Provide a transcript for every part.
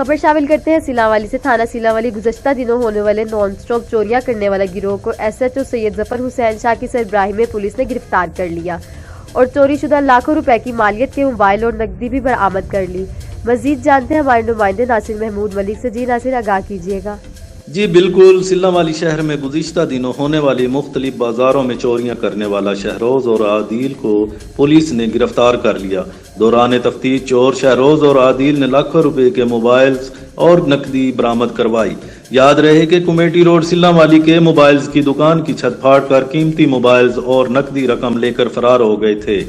خبر شامل کرتے ہیں سیلاوالی سے۔ تھانہ سیلاوالی گزشتہ دنوں ہونے والے نان سٹاپ چوریاں کرنے والا گروہ کو SHO سید ظفر حسین شاہ کی سربراہی میں پولیس نے گرفتار کر لیا اور چوری شدہ لاکھوں روپے کی مالیت کے موبائل اور نقدی بھی برآمد کر لی۔ مزید جانتے ہیں ہمارے نمائندے ناصر محمود ملک سے۔ جی ناصر، آگاہ کیجیے گا۔ جی بالکل، سیلاوالی شہر میں گزشتہ دنوں ہونے والی مختلف بازاروں میں چوریاں کرنے والا شہروز اور عادل کو پولیس نے گرفتار کر لیا۔ دوران تفتیش چور شہروز اور عادل نے لاکھوں روپے کے موبائلز اور نقدی برآمد کروائی۔ یاد رہے کہ کمیٹی روڈ سیلاوالی کے موبائلز کی دکان کی چھت پھاڑ کر قیمتی موبائلز اور نقدی رقم لے کر فرار ہو گئے تھے،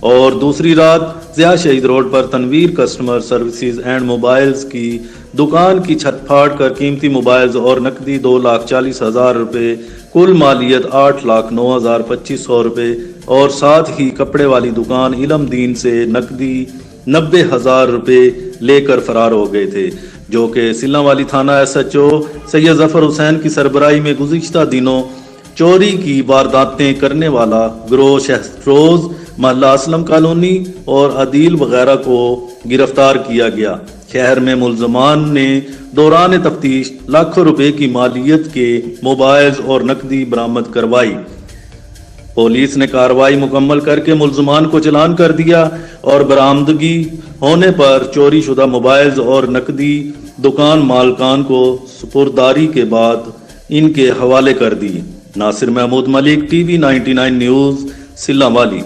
اور دوسری رات ضیاء شہید road per Tanveer customer services and mobiles کی دکان کی چھت پھاڑ کر قیمتی موبائلز اور نقدی 2,40,000 روپے، کل مالیت 8,09,2500 روپے، اور ساتھ ہی کپڑے والی دکان علم دین سے نقدی 90,000 روپے لے کر فرار ہو گئے تھے، جو کہ سیلاوالی تھانہ SHO سید ظفر حسین کی سربراہی میں گزشتہ دنوں چوری کی وارداتیں کرنے والا گروہ شہروز، محلہ اسلم کالونی اور عدیل وغیرہ کو گرفتار کیا گیا۔ شہر میں ملزمان نے دوران تفتیش لاکھوں روپے کی مالیت کے موبائلز اور نقدی برآمد کروائی۔ پولیس نے کارروائی مکمل کر کے ملزمان کو چلان کر دیا اور برآمدگی ہونے پر چوری شدہ موبائلز اور نقدی دکان مالکان کو سپرداری کے بعد ان کے حوالے کر دی۔ ناصر محمود ملک، TV 99 نیوز، سیلاوالی۔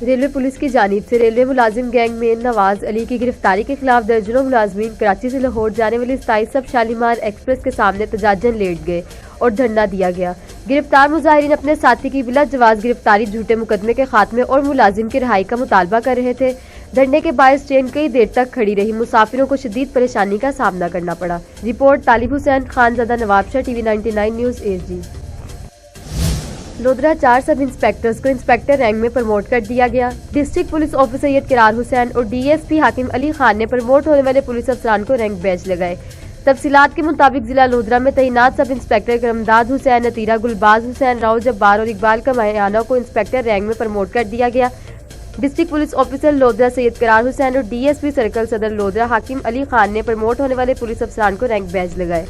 ریلوے پولیس کی جانب سے ریلوے ملازم گینگ میں نواز علی کی گرفتاری کے خلاف درجنوں ملازمین کراچی سے لاہور جانے والی 27 سب شالیمار ایکسپریس کے سامنے تجاجن لیٹ گئے اور دھرنا دیا گیا۔ گرفتار مظاہرین اپنے ساتھی کی بلا جواز گرفتاری، جھوٹے مقدمے کے خاتمے اور ملازم کی رہائی کا مطالبہ کر رہے تھے۔ دھرنے کے باعث ٹرین کئی دیر تک کھڑی رہی، مسافروں کو شدید پریشانی کا سامنا کرنا پڑا۔ رپورٹ طالب حسین خانزادہ نواب شاہ، TV 99 نیوز AG۔ لودھرا 4 سب انسپیکٹرز کو انسپیکٹر رینک میں پروموٹ کر دیا گیا۔ ڈسٹرکٹ پولیس آفیسر سید کرار حسین اور DSP حاکم علی خان نے پروموٹ ہونے والے پولیس افسران کو رینک بیج لگائے۔ تفصیلات کے مطابق ضلع لودھرا میں تعینات سب انسپیکٹر کرمداد حسین، عطیرہ گلباز حسین، راؤ جبار اور اقبال کمایانہ کو انسپیکٹر رینک میں پروموٹ کر دیا گیا۔ ڈسٹرکٹ پولیس آفیسر لودھرا سید کرار حسین اور DSP سرکل صدر لودھرا حاکم علی خان نے پروموٹ ہونے والے پولیس افسران کو رینک بیج لگائے۔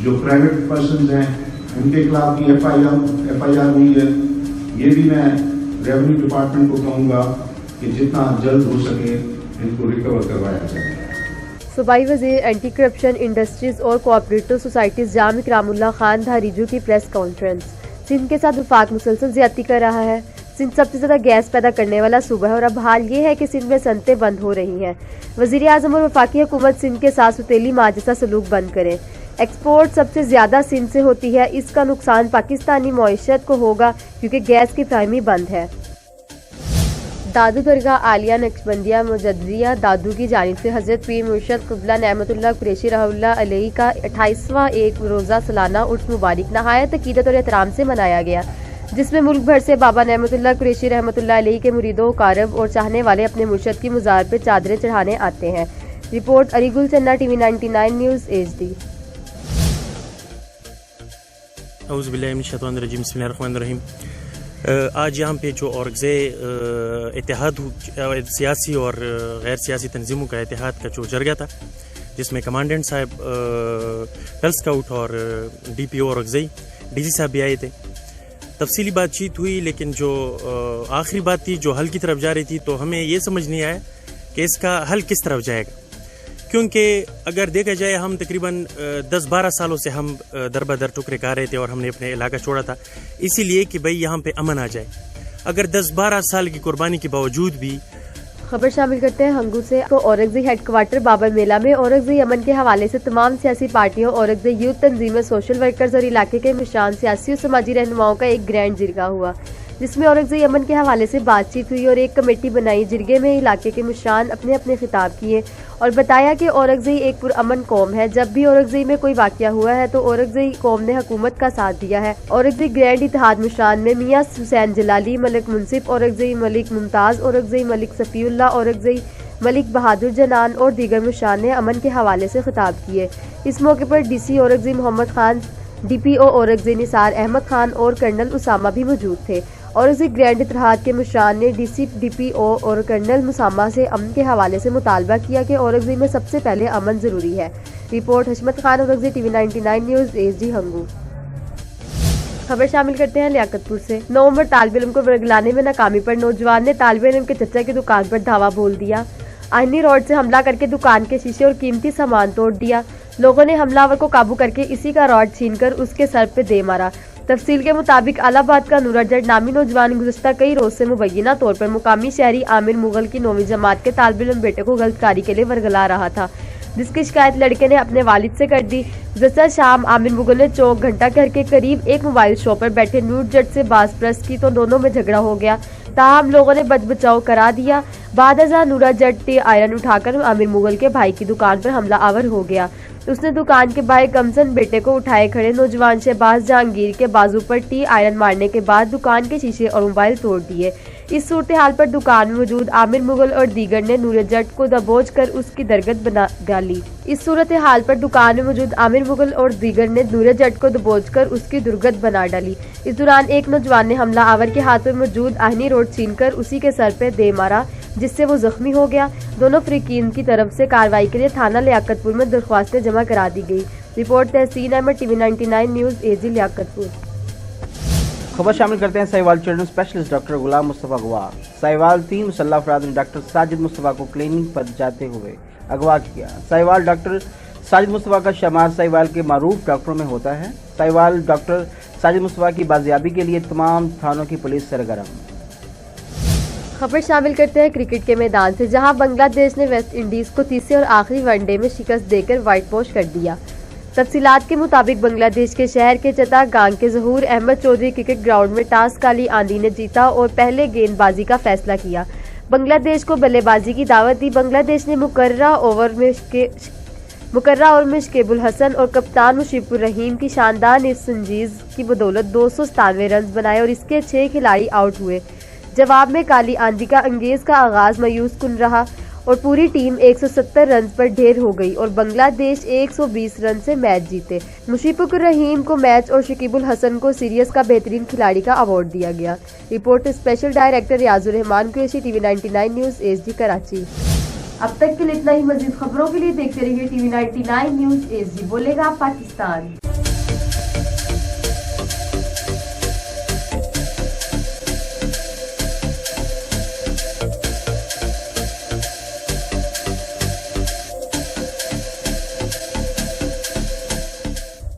جو پرائیویٹ پرسنز ہیں ان کے خلاف بھی FIR ہوئی ہے، یہ بھی میں ریونیو ڈپارٹمنٹ کو کہوں گا کہ جتنا جلد ہو سکے ان کو ریکور کروایا جائے۔ صوبائی وزیر اینٹی کرپشن، انڈسٹریز اور کوآپریٹو سوسائٹیز جام اکرام اللہ خان دھاریجو کی پریس کانفرنس۔ سندھ کے ساتھ وفاق مسلسل زیادتی کر رہا ہے۔ سندھ سب سے زیادہ گیس پیدا کرنے والا صوبہ ہے اور اب حال یہ ہے کہ سندھ میں صنعتیں بند ہو رہی ہیں۔ وزیر اعظم اور وفاقی حکومت سندھ کے ساتھ ستیلی ماں جیسا سلوک بند کریں۔ ایکسپورٹ سب سے زیادہ سندھ سے ہوتی ہے، اس کا نقصان پاکستانی معیشت کو ہوگا کیونکہ گیس کی فراہمی بند ہے۔ دادو درگاہ عالیہ نقشبندیہ مجددیہ دادو کی جانب سے حضرت پیر مرشد قبلہ نعمت اللہ قریشی رحمۃ اللہ علیہ کا 28واں ایک روزہ سالانہ عرس مبارک نہایت عقیدت اور احترام سے منایا گیا، جس میں ملک بھر سے بابا نعمت اللہ قریشی رحمۃ اللہ علیہ کے مریدوں، قارب اور چاہنے والے اپنے مرشد کی مزار پہ چادریں چڑھانے آتے ہیں۔ رپورٹ علی گل چنہ، TV 99 نیوز HD۔ اعوذ باللہ من الشیطان الرجیم، بسم اللہ الرحمن الرحیم۔ آج یہاں پہ جو اورگزے اتحاد سیاسی اور غیر سیاسی تنظیموں کا اتحاد کا جو جرگہ تھا، جس میں کمانڈنٹ صاحب، ٹل اسکاؤٹ اور DPO اورگزئی DC صاحب بھی آئے تھے۔ تفصیلی بات چیت ہوئی، لیکن جو آخری بات تھی جو حل کی طرف جا رہی تھی، تو ہمیں یہ سمجھ نہیں آیا کہ اس کا حل کس طرف جائے گا، کیونکہ اگر دیکھا جائے ہم تقریباً 10-12 سالوں سے ہم در بدر ٹکرے کھا رہے تھے اور ہم نے اپنے علاقہ چھوڑا تھا اسی لیے کہ بھئی یہاں پہ امن آ جائے۔ اگر 10-12 سال کی قربانی کے باوجود بھی خبر شامل کرتے ہیں ہنگو سے۔ اورگزئی ہیڈ کوارٹر بابر میلہ میں اورگزئی امن کے حوالے سے تمام سیاسی پارٹیوں، اورگزئی یوتھ تنظیمیں، سوشل ورکرز اور علاقے کے مشان سیاسی اور سماجی رہنماؤں کا ایک گرینڈ جرگہ ہوا، جس میں اورگزئی امن کے حوالے سے بات چیت ہوئی اور ایک کمیٹی بنائی۔ جرگے میں علاقے کے مشان اپنے اپنے خطاب کیے اور بتایا کہ اورگزئی ایک پرامن قوم ہے۔ جب بھی اورگزئی میں کوئی واقعہ ہوا ہے تو اورگزئی قوم نے حکومت کا ساتھ دیا ہے۔ اورگزئی گرینڈ اتحاد مشان میں میاں حسین جلالی، ملک منصف اورگزئی، ملک ممتاز اورگزئی، ملک صفی اللہ اورگزئی، ملک بہادر جنان اور دیگر مشان نے امن کے حوالے سے خطاب کیے۔ اس موقع پر DC اورگزئی محمد خان، DPO اورگزئی نثار احمد خان اور کرنل اسامہ بھی موجود تھے۔ اور اسی گرینڈ اتحاد کے مشران نے ڈی سی ڈی پی او اور کرنل مسامہ سے امن کے حوالے سے مطالبہ کیا کہ اورگزئی میں سب سے پہلے امن ضروری ہے۔ Report Hashmat Khan, Orakzai T V 99 News, S D Hangu. خبر شامل کرتے ہیں لیاقت پور سے۔ 9 عمر طالب علم کو ورگلانے میں ناکامی پر نوجوان نے طالب علم کے چچا کی دکان پر دھاوا بول دیا۔ آئینی روڈ سے حملہ کر کے دکان کے شیشے اور قیمتی سامان توڑ دیا۔ لوگوں نے حملہ آور کو قابو کر کے اسی کا راڈ چھین کر اس کے سر پہ دے مارا۔ تفصیل کے مطابق الہ آباد کا نورا جٹ نامی نوجوان گزشتہ کئی روز سے مبینہ طور پر مقامی شہری عامر مغل کی 9ویں جماعت کے طالب علم بیٹے کو غلط کاری کے لیے ورگلا رہا تھا، جس کی شکایت لڑکے نے اپنے والد سے کر دی۔ گزشتہ شام عامر مغل نے چوک گھنٹہ گھر کے قریب ایک موبائل شاپ پر بیٹھے نور جٹ سے باز پرست کی تو دونوں میں جھگڑا ہو گیا، تاہم لوگوں نے بچ بچاؤ کرا دیا۔ بعد ازاں نورا جٹ آئرن اٹھا کر عامر مغل کے بھائی کی دکان پر حملہ آور ہو گیا۔ اس نے دکان کے باہر کمسن بیٹے کو اٹھائے کھڑے نوجوان شہباز جہانگیر کے بازو پر ٹی آئرن مارنے کے بعد دکان کے شیشے اور موبائل توڑ دیے۔ اس صورتحال پر دکان میں موجود عامر مغل اور دیگر نے نور جٹ کو دبوچ کر اس کی درگت بنا ڈالی۔ اس صورتحال پر دکان میں موجود عامر مغل اور دیگر نے نور جٹ کو دبوچ کر اس کی درگت بنا ڈالی۔ اس دوران ایک نوجوان نے حملہ آور کے ہاتھ میں موجود آئینی روڈ چھین کر اسی کے سر پہ دے مارا، جس سے وہ زخمی ہو گیا۔ دونوں فریقین کی طرف سے کارروائی کے لیے تھانہ لیاقت پور میں درخواستیں جمع کرا دی گئی۔ رپورٹ تحسین احمد، ٹی وی 99 نیوز، اے جی لیاقت پور۔ خبر شامل کرتے ہیں Sahiwal children specialist doctor Ghulam Mustafa اغوا۔ سہیوال 3 مسلح افراد نے ڈاکٹر ساجد مصطفیٰ کو کلیننگ پر جاتے ہوئے اغوا کیا۔ سہیوال ڈاکٹر ساجد مصطفیٰ کا شمار سہیوال کے معروف ڈاکٹروں میں ہوتا ہے۔ سہیوال ڈاکٹر ساجد مصطفیٰ کی بازیابی کے لیے تمام تھانوں کی پولیس سرگرم۔ خبر شامل کرتے ہیں کرکٹ کے میدان سے، جہاں بنگلہ دیش نے ویسٹ انڈیز کو تیسرے اور آخری ون ڈے میں شکست دے کر وائٹ واش کر دیا۔ تفصیلات کے مطابق بنگلہ دیش کے شہر کے چتا گانگ کے ظہور احمد چودھری کرکٹ گراؤنڈ میں ٹاس کالی آندھی نے جیتا اور پہلے گیند بازی کا فیصلہ کیا۔ بنگلہ دیش کو بلے بازی کی دعوت دی۔ بنگلہ دیش نے مقررہ اوور میں شکیب الحسن اور کپتان مشیب الرحیم کی شاندار نصف سنجیز کی بدولت 297 رنز بنائے اور اس کے 6 کھلاڑی آؤٹ ہوئے۔ جواب میں کالی آندھی کا انگیز کا آغاز مایوس کن رہا اور پوری ٹیم 170 رنز پر ڈھیر ہو گئی اور بنگلہ دیش 120 رن سے میچ جیتے۔ مشیب الرحیم کو میچ اور شکیب الحسن کو سیریز کا بہترین کھلاڑی کا ایوارڈ دیا گیا۔ Report special director Riaz ur-Rehman Qureshi, T V 99 News, S D Karachi. اب تک کے لیے اتنا ہی، مزید خبروں کے لیے دیکھتے رہیے T V 99 News, S D بولے گا پاکستان۔